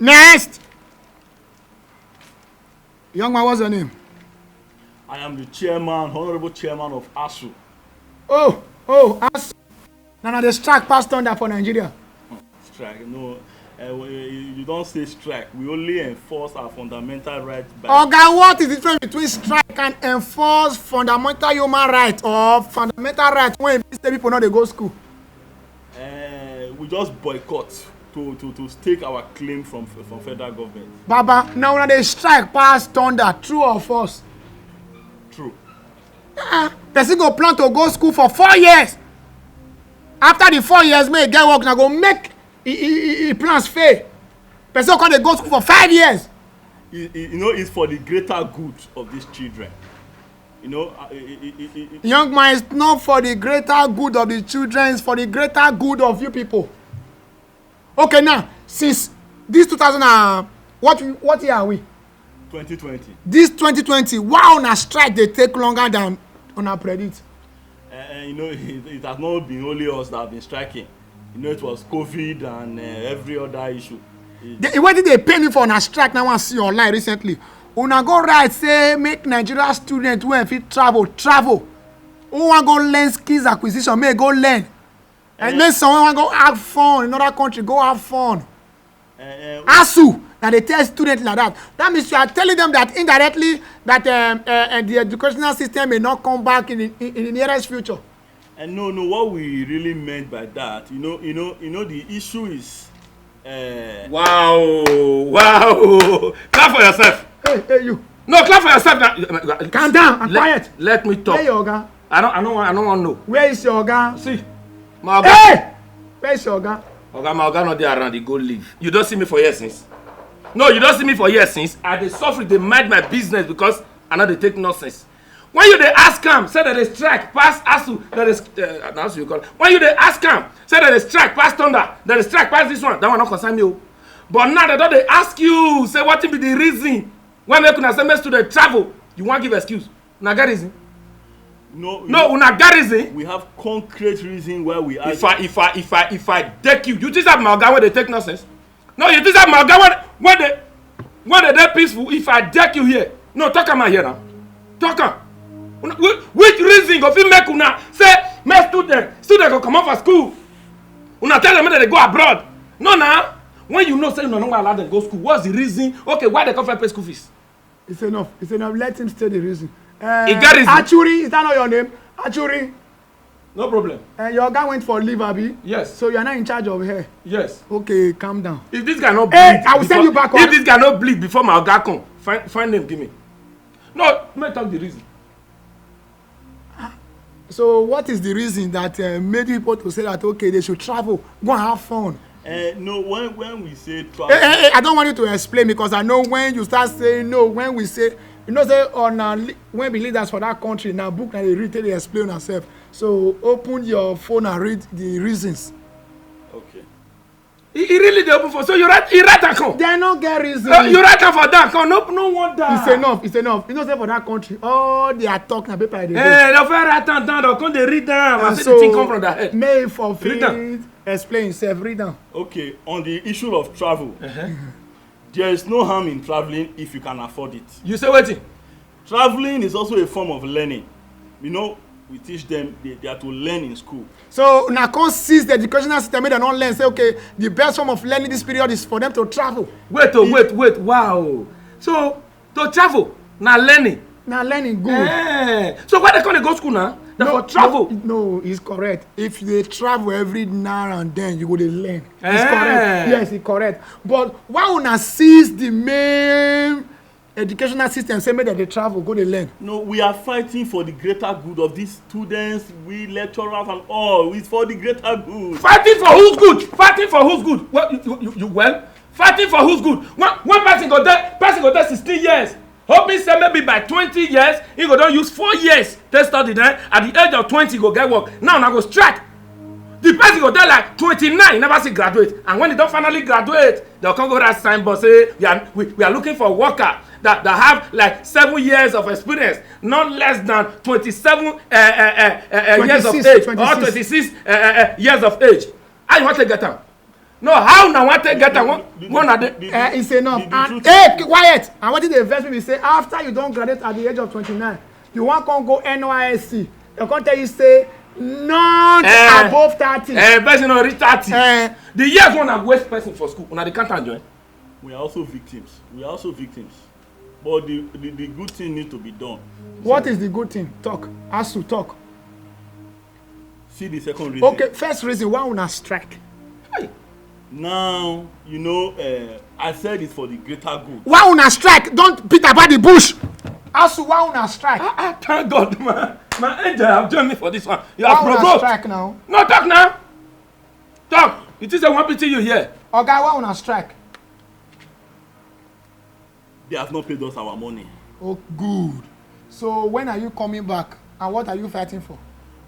Next. Young man, what's your name? I am the chairman, honorable chairman of ASU. ASU. Now the strike passed thunder for Nigeria. Strike, no. You don't say strike. We only enforce our fundamental rights. Oga, what is the difference between strike and enforce fundamental human rights or fundamental rights when people know they go school? We just boycott to stake our claim from federal government. Baba, now when they strike past thunder, true or false? True. Person go plan to go school for 4 years. After the 4 years, may get work, now go make he plans fail. Person can go school for 5 years. It's for the greater good of these children. Young man, it's not for the greater good of the children, it's for the greater good of you people. Okay, now, since this 2000, what year are we? 2020. This 2020, why on a strike they take longer than on a predict? It has not been only us that have been striking. It was COVID and every other issue. What did they pay me for on a strike now I see online recently? Una go right say make Nigeria students who fit travel. Who want go learn skills acquisition, may go learn. And then someone want go have fun in another country, go have fun. ASU, now they tell students like that. That means you are telling them that indirectly that the educational system may not come back in the nearest future. And no, what we really meant by that, the issue is. Wow! Clap for yourself. Hey, you. No, clap for yourself now. Calm down and quiet. Let me talk. Where your oga? I don't want to know. Where is your oga? See, my oga. Hey! Where is your oga? My oga not there around. He go leave. You don't see me for years since. No, you don't see me for years since. I dey suffer. They mind my business because I know they take nonsense. When you dey ask him, say that they strike pass ASU, that is ASU you call. When you dey ask him, say that they strike pass thunder, that they strike pass this one, that one not concern me. But now they don't ask you, say what be the reason why make una send student travel? You want give excuse? Una get reason? No, una get reason. We have concrete reason why we are. If I deck you think that my oga when they take nonsense? No, you think that my oga when they dey peaceful? If I deck you here, no talk am here now. Talk am. Which reason go fit make una say make student go come out for school? Una tell them that they go abroad. No, now. When you know say you no allow them go school, what's the reason? Okay, why they come for pay school fees? It's enough. Let him say the reason. He got reason. Achuri, is that not your name? Achuri. No problem. Your guy went for leave, Abi? Yes. So you are not in charge of her? Yes. Okay, calm down. If this guy not bleed, I will send you back on. If this guy not bleed before my oga come, find name, give me. No, let me talk the reason. So what is the reason that made people to say that okay they should travel, go and have fun? No, when we say travel, I don't want you to explain because I know when you start saying no, when we say say on when we leaders for that country now book and they read they explain ourselves. So open your phone and read the reasons. Okay. He really dey open for so you write am come. They no get reason. You write am for that come no wonder. It's enough. You know say for that country all they are talking about paper they dey fit write am down come dey read am and say the thing come from their head. May for fit explain yourself, read am. Okay, on the issue of travel, there is no harm in traveling if you can afford it. You say wetin? Traveling is also a form of learning. We teach them they are to learn in school. So now come seize the educational system make them not learn. Say okay, the best form of learning this period is for them to travel. Wait, wow. So to travel, now learning. Now learning good. So why they can't go school now? For travel. No, it's correct. If they travel every now and then, you go to learn. It's correct. Yes, it's correct. But why una seize the main educational system say make that they travel go dey learn? No, we are fighting for the greater good of these students, we lecturers and all. It's for the greater good. Fighting for who's good? Well, you well? Fighting for who's good? One person go there 16 years. Hoping say maybe by 20 years he go don use 4 years to study then at the age of 20 go get work. Now go strike. The person go there like 29 never see graduate, and when he don finally graduate they'll come go that signboard say we are looking for a worker that have like 7 years of experience, not less than 27 years of age 26. or 26 years of age. How you want to get them? No, how now want to get one at the It's enough. The And truth hey, quiet. And what did they invest me say after you don't graduate at the age of 29, you want to go NYSC. They can't tell you say not above 30. person no reach 30. The years one have waste person for school. Una they can't join. We are also victims. But the good thing needs to be done. What is the good thing? Talk. Asu, talk. See the second reason. Okay, first reason why una strike. Hey. Now, you know, I said it for the greater good. Why una strike? Don't beat about the bush. Asu, why una strike? Thank God, man. My angel have joined me for this one. You Why are una provoked. strike now? No, talk now. Talk. It is a one pity you here. Okay, why una strike? They have not paid us our money. Oh, good. So when are you coming back? And what are you fighting for?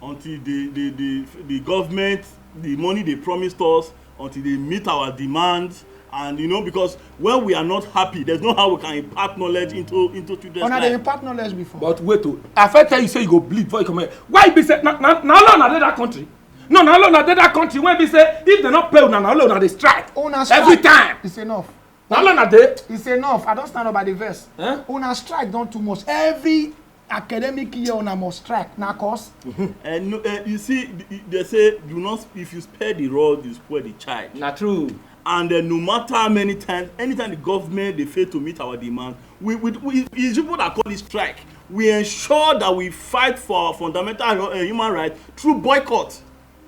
Until the government, the money they promised us, until they meet our demands. And you know, because when we are not happy, there's no how we can impart knowledge into children's Una dey life. impart knowledge before. But wait, I first tell you say you go bleed before you come here. Why be say now alone na that country? No, now alone na that country. When be say if they not pay una now alone na they strike. Una strike. Every time. It's enough. Now alone na dey. It's enough. I don't stand up by the verse. Una strike don't too much. Every academic year una must strike. Na cause. And you see, they say, do not, if you spare the rod, you spoil the child. Na true. And no matter how many times, anytime the government they fail to meet our demand, we it's people that call it strike. We ensure that we fight for our fundamental human rights through boycott.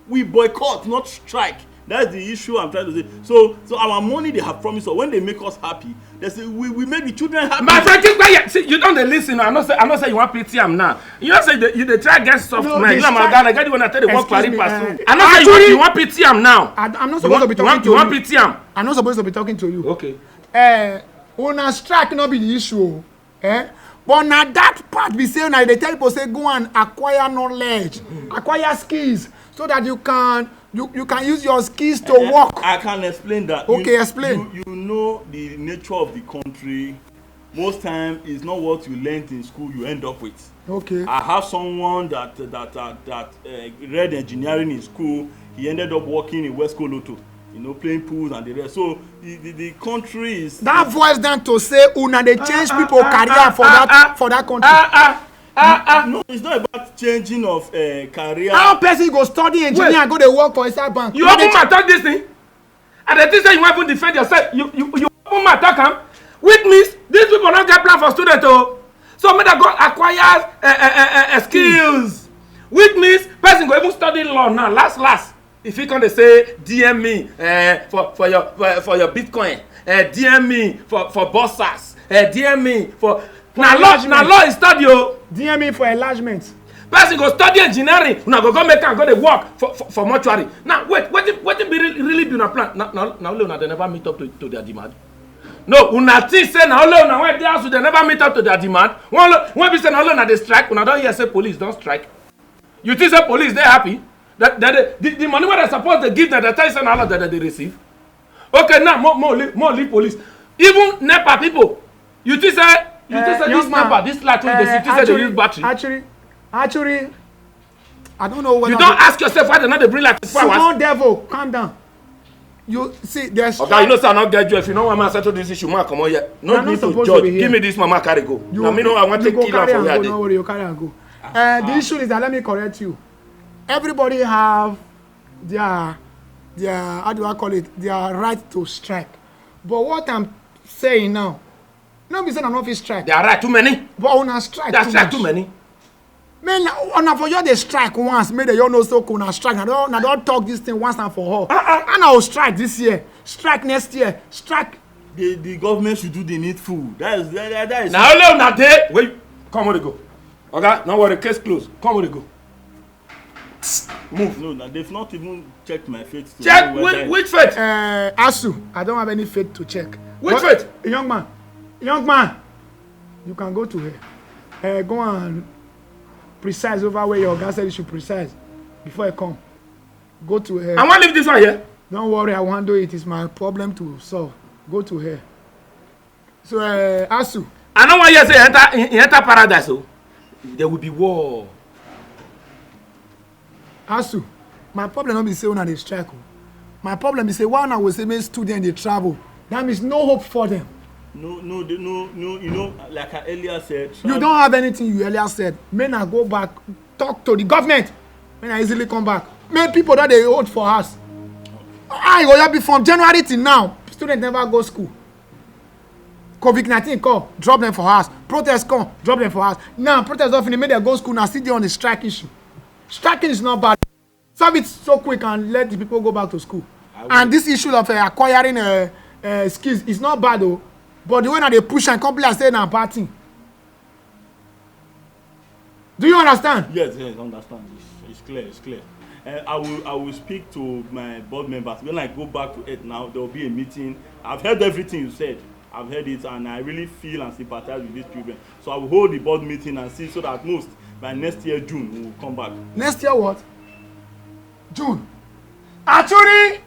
We boycott, not strike. That's the issue I'm trying to say. So our money they have promised us, when they make us happy, they say we make the children happy. My friend, keep quiet. See, you don't listen. I'm not say you want pity am now. You don't say you dey try get soft No, man. You know my strike- guy, I get the one that tell the work Excuse carry me, pass. I'm not say actually- you want pity am now. I'm not supposed to be talking to You you. want pity am. I'm not supposed to be talking to you. Okay. Una strike no be the issue. But na that part be say na they tell people say go and acquire knowledge, acquire skills, so that you can use your skills to work. I can explain that. Okay, explain. You know the nature of the country. Most time is not what you learned in school you end up with. Okay. I have someone that read engineering in school. He ended up working in West Coloto, you know, playing pools and the rest. So the country is That voice down to say una dey change people career for that country. No, it's not about changing of career. How person go study engineer and go dey work for inside bank? You open my talk this thing, and the thing say you want to defend yourself. You open my talk am, which means these people don't get plan for students oh. So make them go acquire skills, which means person go even study law now. Last, if you come dey say DM me for your Bitcoin, DM me for bossas, DM me for na law is study oh. DM me for enlargement. Person go study engineering, una go make am go dey work for mortuary. Now wait, wetin be really be una plan? Na only una dey never meet up to their demand. No, una think say na only una when dey house dey never meet up to their demand. When be say na only una dey strike, una don hear say police don strike. You think say police dey happy? That the money wey they suppose dey give them, they tell you say na all of them dey receive. Okay, now more leave police. Even NEPA people, you think say this NEPA, this light wey dey see, you think say they use battery? Actually, I don't know what. You don't ask yourself why they not dey bring like 4 hours. Small devil, calm down. You see, there's. Okay, you know say I not get you. If you know want me settle this issue, man, come on here. No need to judge. Give me this mama carry go. Now me know I want to kill her for where I dey. Don't worry, you carry and go. The issue is that let me correct you. Everybody have their how do I call it? Their right to strike. But what I'm saying now, no be saying I'm not fit strike. They are right too many. But una strike. They are too strike much. too many. Man, una for you dey strike once, make the you know so una strike. Now don't talk this thing once and for all. And I will strike this year, strike next year, strike. The government should do the needful. That is. Now only una dey. Wait, come where they go. Okay, no worry, case closed. Come where they go. Move. No, they've not even checked my faith. Check which faith? Asu, I don't have any faith to check. Which faith? Young man, you can go to her. Go and precise over where your guy said you should precise before I come. Go to her. I want to leave this one here. Don't worry, I won't do it. It's my problem to solve. Go to her. So, Asu. I don't want you to say enter paradise. So there will be war. Asu, my problem not be say una dey strike. My problem is say why now we say make students dey travel. That means no hope for them. No, you know, like I earlier said. You don't have anything you earlier said. May I go back, talk to the government. May I easily come back. Make people that they hold for us. I go be from January till now. Students never go school. COVID-19 come, drop them for us. Protest come, drop them for us. Now protest don't finish, make them go school now. Still dey on the strike issue. Striking is not bad. Solve it so quick and let the people go back to school. And this issue of acquiring skills is not bad though. But the way that they push and complain say na bad thing. Do you understand? Yes, understand. It's clear. I will speak to my board members. When I go back to it now, there will be a meeting. I've heard everything you said. I've heard it, and I really feel and sympathize with these children. So I will hold the board meeting and see, so that at most by next year June we will come back. Next year what? June. Achuri!